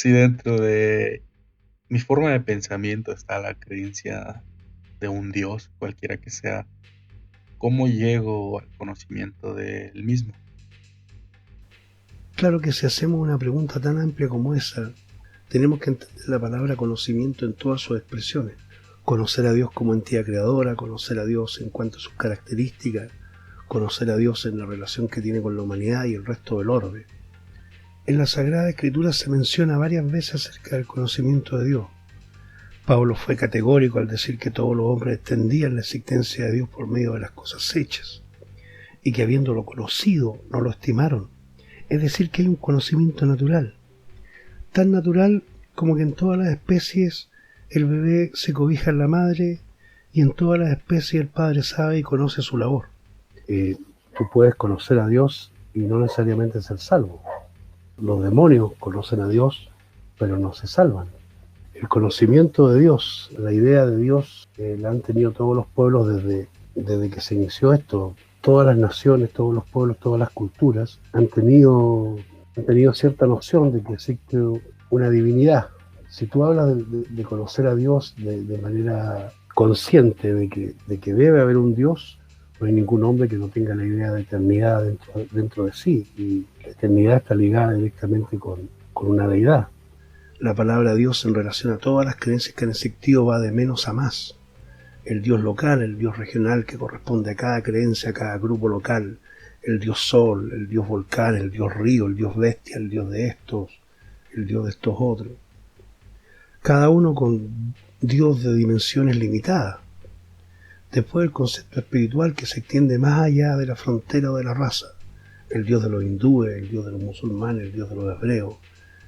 Si dentro de mi forma de pensamiento está la creencia de un Dios, cualquiera que sea, ¿cómo llego al conocimiento del mismo? Claro que si hacemos una pregunta tan amplia como esa, tenemos que entender la palabra conocimiento en todas sus expresiones. Conocer a Dios como entidad creadora, conocer a Dios en cuanto a sus características, conocer a Dios en la relación que tiene con la humanidad y el resto del orbe. En la Sagrada Escritura se menciona varias veces acerca del conocimiento de Dios. Pablo fue categórico al decir que todos los hombres extendían la existencia de Dios por medio de las cosas hechas, y que habiéndolo conocido no lo estimaron. Es decir, que hay un conocimiento natural, tan natural como que en todas las especies el bebé se cobija en la madre y en todas las especies el padre sabe y conoce su labor. Tú puedes conocer a Dios y no necesariamente ser salvo. Los demonios conocen a Dios, pero no se salvan. El conocimiento de Dios, la idea de Dios, la han tenido todos los pueblos desde que se inició esto. Todas las naciones, todos los pueblos, todas las culturas han tenido cierta noción de que existe una divinidad. Si tú hablas de conocer a Dios de manera consciente de que debe haber un Dios, no hay ningún hombre que no tenga la idea de eternidad dentro de sí, y la eternidad está ligada directamente con una deidad. La palabra Dios en relación a todas las creencias que han existido va de menos a más. El Dios local, el Dios regional que corresponde a cada creencia, a cada grupo local, el Dios Sol, el Dios Volcán, el Dios Río, el Dios Bestia, el Dios de estos, el Dios de estos otros. Cada uno con Dios de dimensiones limitadas. Después el concepto espiritual que se extiende más allá de la frontera o de la raza. El Dios de los hindúes, el Dios de los musulmanes, el Dios de los hebreos,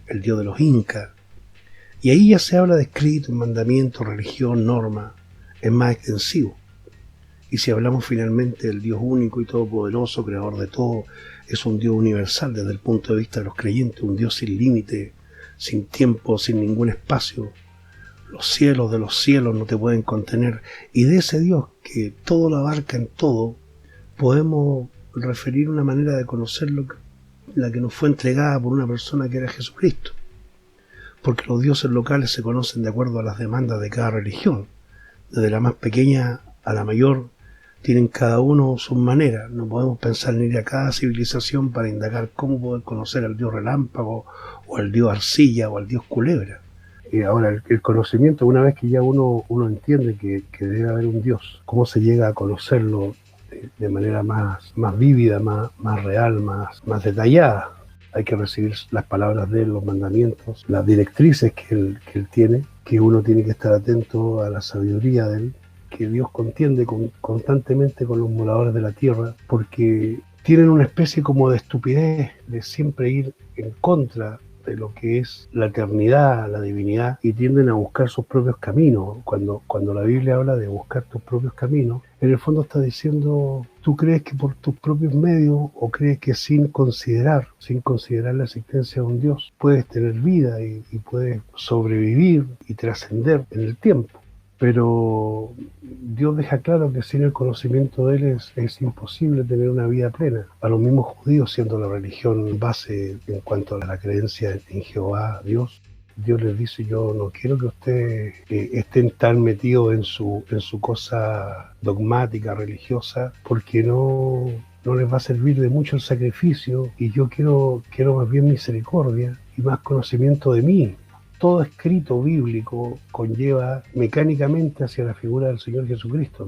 el Dios de los incas. Y ahí ya se habla de escritos, mandamientos, religión, norma. Es más extensivo. Y si hablamos finalmente del Dios único y todopoderoso, creador de todo, es un Dios universal desde el punto de vista de los creyentes, un Dios sin límite, sin tiempo, sin ningún espacio. Los cielos de los cielos no te pueden contener. Y de ese Dios que todo lo abarca en todo, podemos referir una manera de conocerlo, la que nos fue entregada por una persona que era Jesucristo. Porque los dioses locales se conocen de acuerdo a las demandas de cada religión. Desde la más pequeña a la mayor, tienen cada uno sus maneras. No podemos pensar en ir a cada civilización para indagar cómo poder conocer al dios relámpago, o al dios arcilla, o al dios culebra. Y ahora, el conocimiento, una vez que ya uno entiende que debe haber un dios, ¿cómo se llega a conocerlo de manera más vívida, más real, más detallada? Hay que recibir las palabras de él, los mandamientos, las directrices que él tiene, que uno tiene que estar atento a la sabiduría de él, que Dios contiende constantemente con los moradores de la tierra, porque tienen una especie como de estupidez de siempre ir en contra de lo que es la eternidad, la divinidad, y tienden a buscar sus propios caminos. Cuando la Biblia habla de buscar tus propios caminos, en el fondo está diciendo, tú crees que por tus propios medios, o crees que sin considerar la existencia de un Dios, puedes tener vida y puedes sobrevivir y trascender en el tiempo. Pero Dios deja claro que sin el conocimiento de Él es imposible tener una vida plena. A los mismos judíos, siendo la religión base en cuanto a la creencia en Jehová, Dios les dice, yo no quiero que ustedes estén tan metidos en su cosa dogmática, religiosa, porque no les va a servir de mucho el sacrificio, y yo quiero más bien misericordia y más conocimiento de mí. Todo escrito bíblico conlleva mecánicamente hacia la figura del Señor Jesucristo.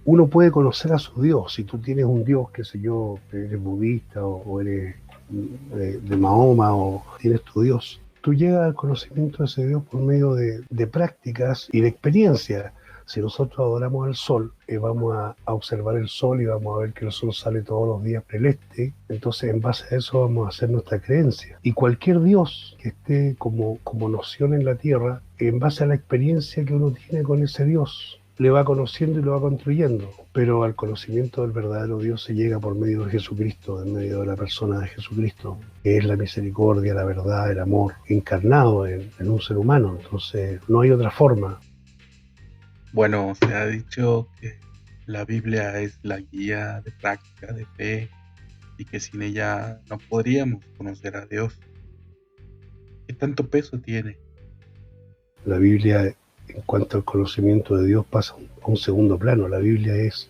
Uno puede conocer a su Dios. Si tú tienes un Dios, qué sé yo, eres budista o eres de Mahoma, o tienes tu Dios, tú llegas al conocimiento de ese Dios por medio de prácticas y de experiencia. Si nosotros adoramos al sol, vamos a observar el sol y vamos a ver que el sol sale todos los días por el este. Entonces, en base a eso vamos a hacer nuestra creencia. Y cualquier Dios que esté como noción en la tierra, en base a la experiencia que uno tiene con ese Dios, le va conociendo y lo va construyendo. Pero al conocimiento del verdadero Dios se llega por medio de Jesucristo, en medio de la persona de Jesucristo, que es la misericordia, la verdad, el amor, encarnado en un ser humano. Entonces, no hay otra forma. Bueno, se ha dicho que la Biblia es la guía de práctica de fe y que sin ella no podríamos conocer a Dios. ¿Qué tanto peso tiene? La Biblia, en cuanto al conocimiento de Dios, pasa a un segundo plano. La Biblia es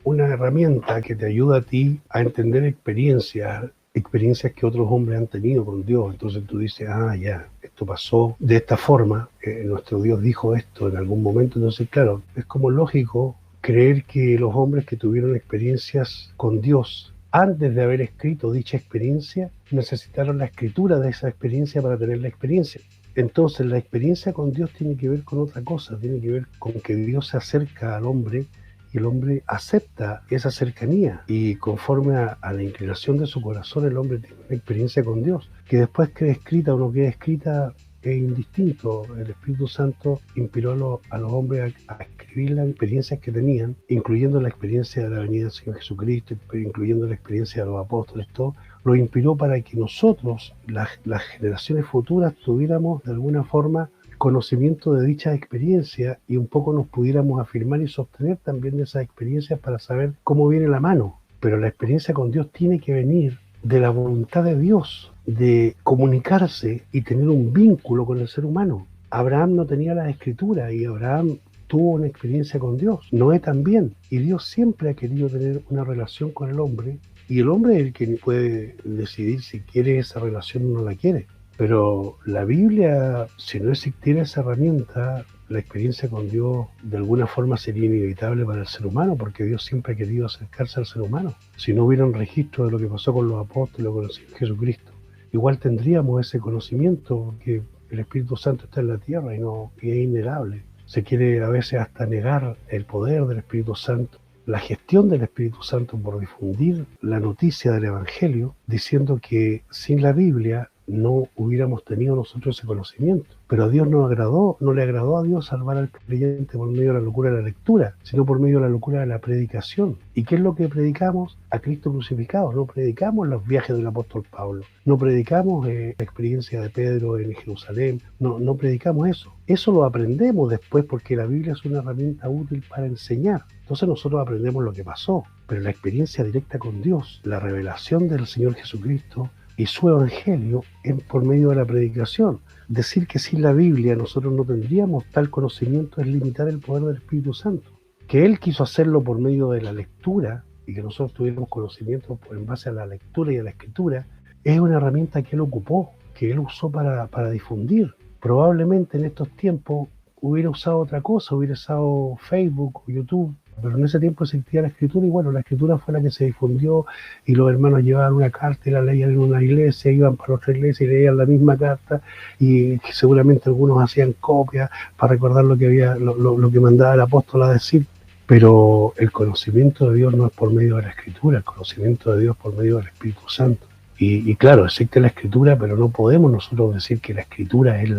una herramienta que te ayuda a ti a entender experiencias que otros hombres han tenido con Dios. Entonces tú dices, ya, esto pasó de esta forma, nuestro Dios dijo esto en algún momento. Entonces, claro, es como lógico creer que los hombres que tuvieron experiencias con Dios antes de haber escrito dicha experiencia, necesitaron la escritura de esa experiencia para tener la experiencia. Entonces la experiencia con Dios tiene que ver con otra cosa, tiene que ver con que Dios se acerca al hombre y el hombre acepta esa cercanía, y conforme a la inclinación de su corazón el hombre tiene una experiencia con Dios, que después quede escrita o no quede escrita es indistinto. El Espíritu Santo inspiró a los hombres a escribir las experiencias que tenían, incluyendo la experiencia de la venida del Señor Jesucristo, incluyendo la experiencia de los apóstoles, todo lo inspiró para que nosotros, las generaciones futuras, tuviéramos de alguna forma conocimiento de dicha experiencia y un poco nos pudiéramos afirmar y sostener también de esas experiencias para saber cómo viene la mano. Pero la experiencia con Dios tiene que venir de la voluntad de Dios, de comunicarse y tener un vínculo con el ser humano. Abraham no tenía las escrituras y Abraham tuvo una experiencia con Dios. Noé también. Y Dios siempre ha querido tener una relación con el hombre, y el hombre es el que puede decidir si quiere esa relación o no la quiere. Pero la Biblia, si no existiera esa herramienta, la experiencia con Dios de alguna forma sería inevitable para el ser humano, porque Dios siempre ha querido acercarse al ser humano. Si no hubiera un registro de lo que pasó con los apóstoles o con el Señor Jesucristo, igual tendríamos ese conocimiento, porque el Espíritu Santo está en la tierra y es innegable. Se quiere a veces hasta negar el poder del Espíritu Santo, la gestión del Espíritu Santo por difundir la noticia del Evangelio, diciendo que sin la Biblia no hubiéramos tenido nosotros ese conocimiento. Pero a Dios no le agradó a Dios salvar al creyente por medio de la locura de la lectura, sino por medio de la locura de la predicación. ¿Y qué es lo que predicamos? A Cristo crucificado. No predicamos los viajes del apóstol Pablo, no predicamos la experiencia de Pedro en Jerusalén, no predicamos eso. Eso lo aprendemos después, porque la Biblia es una herramienta útil para enseñar. Entonces nosotros aprendemos lo que pasó, pero la experiencia directa con Dios, la revelación del Señor Jesucristo y su Evangelio es por medio de la predicación. Decir que sin la Biblia nosotros no tendríamos tal conocimiento es limitar el poder del Espíritu Santo. Que Él quiso hacerlo por medio de la lectura y que nosotros tuviéramos conocimiento en base a la lectura y a la escritura, es una herramienta que Él ocupó, que Él usó para difundir. Probablemente en estos tiempos hubiera usado otra cosa, hubiera usado Facebook o YouTube, pero en ese tiempo existía la escritura, y bueno, la escritura fue la que se difundió, y los hermanos llevaban una carta y la leían en una iglesia, iban para otra iglesia y leían la misma carta, y seguramente algunos hacían copias para recordar lo que mandaba el apóstol a decir. Pero el conocimiento de Dios no es por medio de la escritura, el conocimiento de Dios por medio del Espíritu Santo. Y claro, existe la escritura, pero no podemos nosotros decir que la escritura es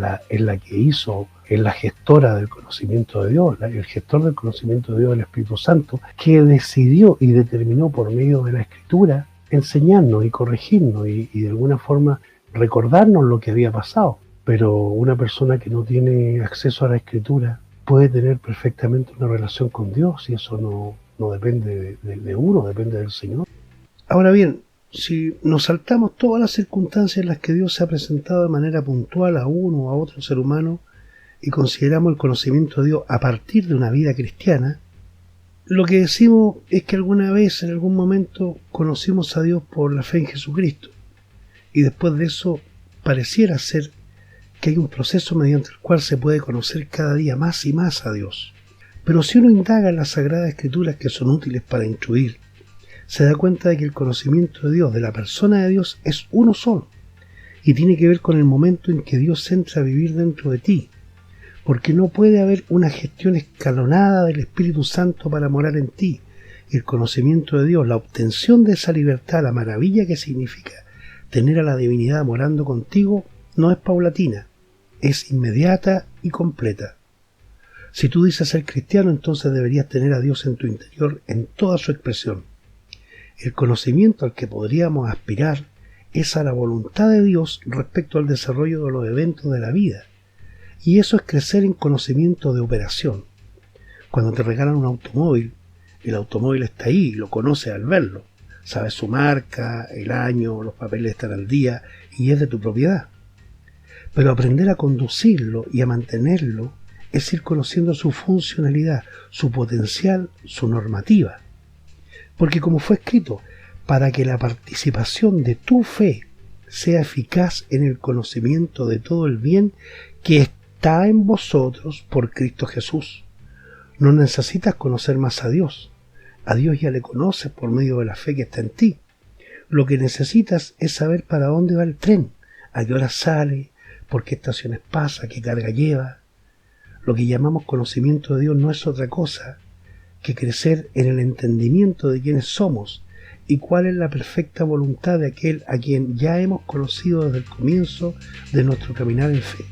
la que hizo, es la gestora del conocimiento de Dios. El gestor del conocimiento de Dios es el Espíritu Santo, que decidió y determinó por medio de la escritura enseñarnos y corregirnos y de alguna forma recordarnos lo que había pasado. Pero una persona que no tiene acceso a la escritura puede tener perfectamente una relación con Dios, y eso no depende de uno, depende del Señor. Ahora bien, si nos saltamos todas las circunstancias en las que Dios se ha presentado de manera puntual a uno o a otro ser humano y consideramos el conocimiento de Dios a partir de una vida cristiana, lo que decimos es que alguna vez, en algún momento, conocimos a Dios por la fe en Jesucristo, y después de eso pareciera ser que hay un proceso mediante el cual se puede conocer cada día más y más a Dios. Pero si uno indaga en las Sagradas Escrituras, que son útiles para instruir, se da cuenta de que el conocimiento de Dios, de la persona de Dios, es uno solo, y tiene que ver con el momento en que Dios entra a vivir dentro de ti, porque no puede haber una gestión escalonada del Espíritu Santo para morar en ti. El conocimiento de Dios, la obtención de esa libertad, la maravilla que significa tener a la divinidad morando contigo, no es paulatina, es inmediata y completa. Si tú dices ser cristiano, entonces deberías tener a Dios en tu interior en toda su expresión. El conocimiento al que podríamos aspirar es a la voluntad de Dios respecto al desarrollo de los eventos de la vida. Y eso es crecer en conocimiento de operación. Cuando te regalan un automóvil, el automóvil está ahí, lo conoces al verlo. Sabes su marca, el año, los papeles están al día y es de tu propiedad. Pero aprender a conducirlo y a mantenerlo es ir conociendo su funcionalidad, su potencial, su normativa. Porque como fue escrito, para que la participación de tu fe sea eficaz en el conocimiento de todo el bien que está en vosotros por Cristo Jesús. No necesitas conocer más a Dios. A Dios ya le conoces por medio de la fe que está en ti. Lo que necesitas es saber para dónde va el tren, a qué hora sale, por qué estaciones pasa, qué carga lleva. Lo que llamamos conocimiento de Dios no es otra cosa que crecer en el entendimiento de quiénes somos y cuál es la perfecta voluntad de aquel a quien ya hemos conocido desde el comienzo de nuestro caminar en fe.